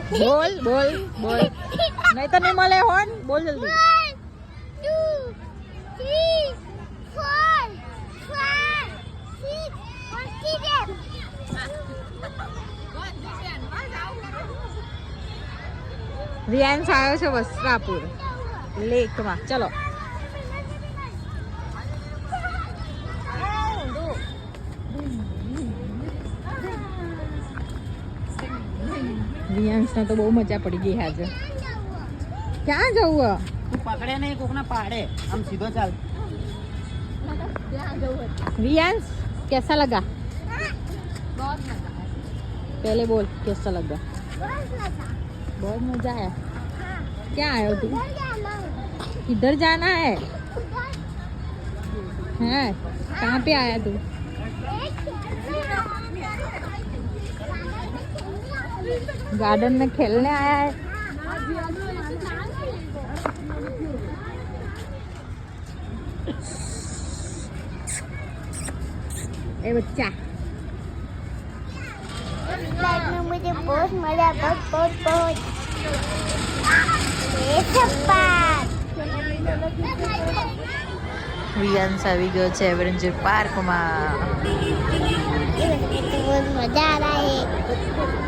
બોલ બોલ બોલ નહીં તો નહીં મળે હોન બોલ જલ્દી 1 2 3 4 5 6 રિયાન્સ આવ્યો છે વસ્ત્રાપુર લેકમાં ચલો રિયાન્સને તો બહુ મજા પડી ગઈ આજે ક્યાં જવું તું પકડે નહીં કોકના પાડે આમ સીધો ચાલ रियांस कैसा लगा पहले बोल कैसा लगा बहुत मजा आया क्या आया तू किधर जाना है हैं कहाँ पे आया तू गार्डन में खेलने आया है ए बच्चा लाइफ में मुझे बहुत मजा बहुत ये सब बात रियांस આવી ગયો છે એડવેન્ચર પાર્કમાં बहुत मजा आ रहा है